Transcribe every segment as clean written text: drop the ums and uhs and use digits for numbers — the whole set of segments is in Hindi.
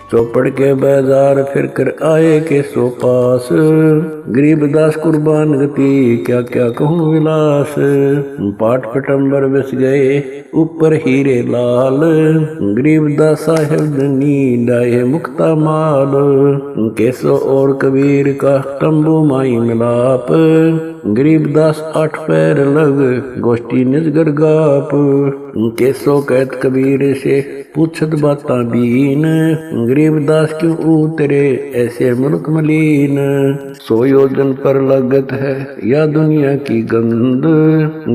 चौपड़ के बाजार फिर कर आए के सो पास, गरीबदास कुर्बान गति क्या क्या कहूँ विलास। पाट पटंबर बस गए ऊपर हीरे लाल, गरीबदास साहेब धनी डाये मुक्ता माल। केसो और कबीर का तंबू माई मिलाप, गरीबदास 8 पैर लग गोष्ठी निज गरगाप। केसो कहत कबीर से पूछत बाता बीन, गरीबदास क्यों उतरे ऐसे मुल्क मलीन। 100 योजन पर लगत है या दुनिया की गंद,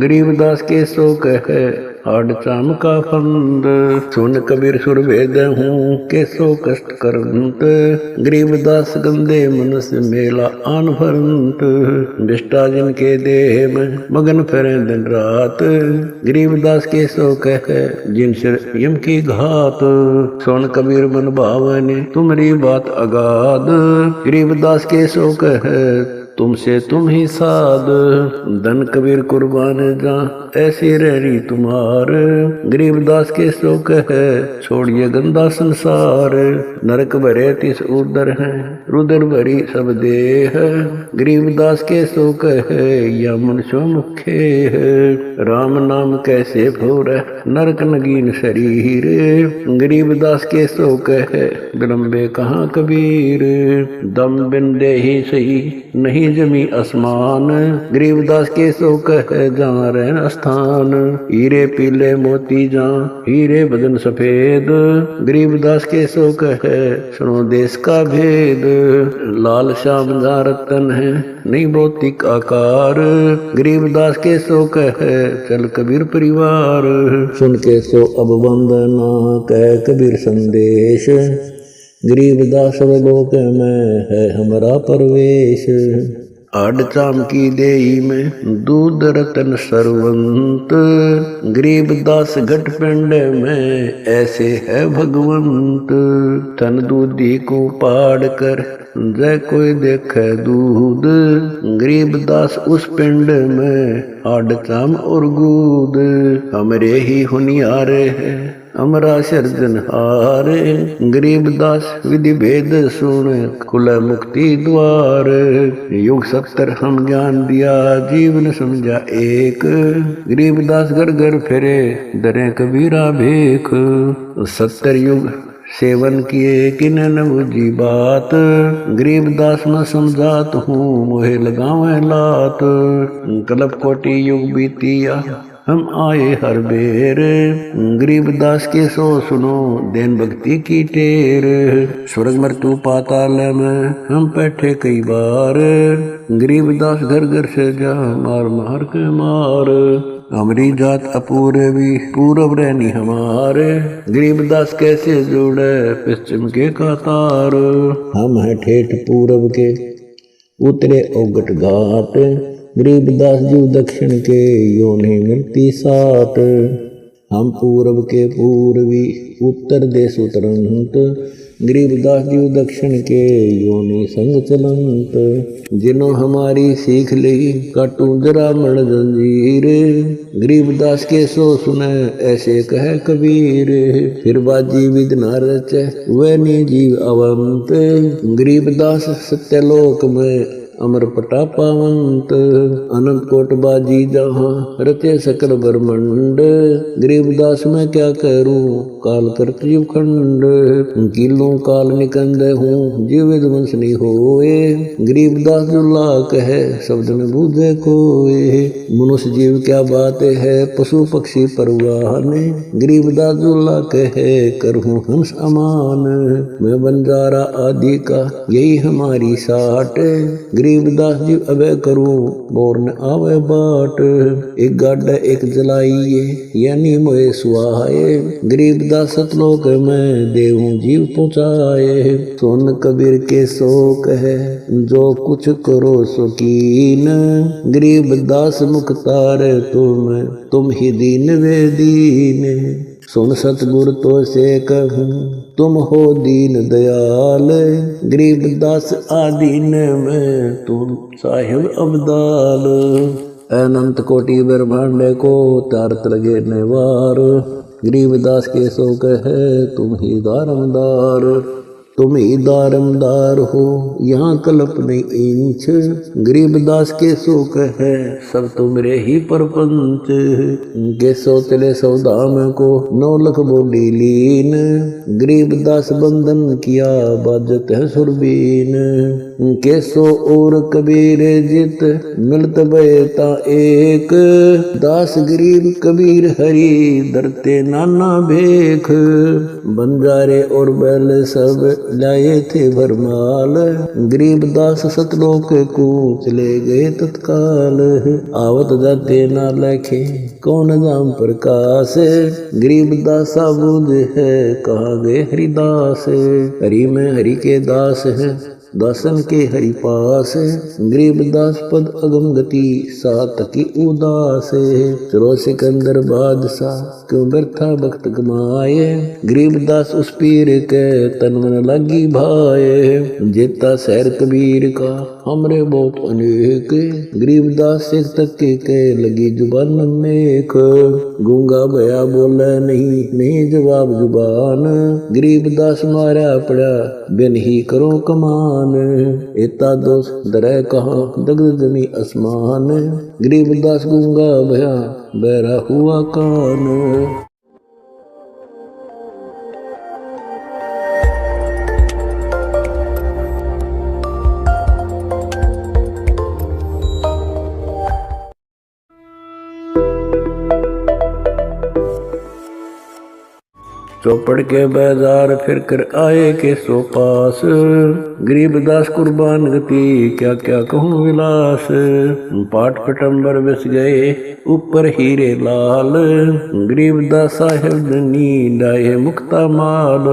गरीबदास के सो कहे आड़ चाम का फंद। सुन कबीर सुर वेद हूँ कैसो कष्ट करंत, गरीबदास गंदे मनुष्य मेला आन भरंत। बिष्टा जिनके देह में मगन फिरे दिन रात, गरीबदास के सो कहे जिन सिर यम की घात। सुन कबीर मन भावने तुम्हारी बात अगाध, गरीबदास के सो कहे तुमसे तुम ही साध। धन कबीर कुर्बान जा ऐसी रही तुम्हार, गरीबदास के सो कहे छोड़िए गंदा संसार। नरक भरे तिस उदर है रुदर भरी सब देह, गरीबदास के सो कहे या मनुष्य मुखे है। राम नाम कैसे भोर नरक नगीन शरीर, गरीबदास के सो कहे विलंबे कहाँ कबीर। दम बिन दे ही सही नहीं जमी आसमान, गरीबदास के सो कहे जहाँ रहन स्थान। हीरे पीले मोती जहाँ हीरे बदन सफेद, गरीबदास के सो कहे सुनो देश का भेद। लाल श्याम जहाँ रतन है नहीं भौतिक आकार, गरीबदास के सो कहे चल कबीर परिवार। सुन के सो अब वंदना कह कबीर संदेश, गरीबदास लोक में है हमारा परवेश। आड़ चाम की देई में दूध रतन सरवंत, गरीबदास घट पिंड में ऐसे है भगवंत। तन दूधी को पाड़ कर जय कोई देखे दूध, गरीबदास उस पिंड में आड़ चाम और गूद। हमरे ही हुनियारे है अमरा सर्जनहार, गरीबदास विधि भेद सुन कुल मुक्ति द्वार। युग 70 हम ज्ञान दिया जीवन समझा एक, गरीबदास घर घर फिरे दरे कबीरा भेख। 70 युग सेवन किए किन न बुझी बात, गरीबदास न समझात हूँ मोहे लगावे लात। कल्प कोटि युग बीतिया हम आए हर बेर, गरीबदास के सो सुनो देन भक्ति की टेर। स्वर्ग मृत्यु पाताल में हम बैठे कई बार, गरीबदास घर घर से जा मार मार के मार। हमारी जात अपूर्वी पूरब रहनी हमारे, गरीबदास कैसे जोड़े पश्चिम के कतार। हम हैं ठेठ पूरब के उतरे औगट घाट, गरीबदास जीव दक्षिण के यो नहीं मिलती साट। हम पूरब के पूर्वी उत्तर देश उतरंत, गरीबदास जीव दक्षिण के यो नहीं संग चलंत। जिन्हों हमारी सीख ली काटू जरा मण जंजीर, गरीबदास के सो सुने ऐसे कहे कबीर। फिर बाजी विद न रचे वह नी जीव अवंत, गरीबदास सत्यलोक में अमर पटा पावंत। अनंत कोट बाजी जहाँ रचे सकल ब्रह्मंड, गरीबदास मैं क्या करूं काल करत जीव खंड। किलों काल निकंद हूँ जीव विध्वंस नहीं होए, गरीबदास दुल्ला कहे शब्द न बूझे कोए। मनुष्य जीव क्या बात है पशु पक्षी परवाने, गरीबदास दुल्ला कहे करहूँ हंस अमान। मैं बंजारा आदि का यही हमारी साट, गरीबदास जी अबे करूं बोर न आवे बाट। एक गाड़ा एक जलाइए यानी मोए सुहाए, गरीबदास सतलोक में देवों जीव पहुँचाए। सुन कबीर के शोक है जो कुछ करो सो कीन, गरीबदास मुख्तार तुम ही दीन वे दीन। सुन सतगुर तो से कहूँ तुम हो दीन दयाल, गरीबदास आदीन में तुम साहिब अब्दाल। अनंत कोटि ब्रह्मांड को तारत लगे नेवार, गरीबदास के सो कहे तुम ही दारमदार। तुम ही दारमदार हो यहाँ कल्प नहीं इंच, गरीब दास के शोक है सब तुमरे ही परपंच। के सोतले सौदाम को 9 लख बोली लीन, गरीब दास बंधन किया बाजत है सुरबीन। के सो और कबीर जित मिलत बेता एक, दास गरीब कबीर हरि डरते नाना भेख। बंजारे और बैल सब लाए थे भरमाल, गरीब दास सतलोक को चले गए तत्काल। आवत जाते ना लेखे कौन नाम प्रकाश, गरीब दास बूझ है कहाँ गए हरिदास। हरि में हरि के दास है दासन के हरि पास, गरीब दास पद अगम गति सात की उदास। चलो सिकंदर बादशाह क्यों व्यर्था वक्त कमाए, गरीब दास उस पीर के तन मन लगी भाए। जेता शहर कबीर का हमरे बहुत अनेक, गरीब दास एक तक्के के लगी जुबान मेख। गूंगा भया बोले नहीं जवाब जुबान, गरीब दास मारा पड़ा बिन ही करो कमान। एता दोष दरय कहाँ दग्ध जमी आसमान, गरीब दास गूंगा भया बहरा हुआ कान। चौपड़ के बाजार फिर कर आए के सो पास, गरीब दास कुर्बान गति क्या क्या कहूँ विलास। पाट पटम्बर बस गए ऊपर हीरे लाल, गरीब दास साहेब धनी डाये मुक्ता माल।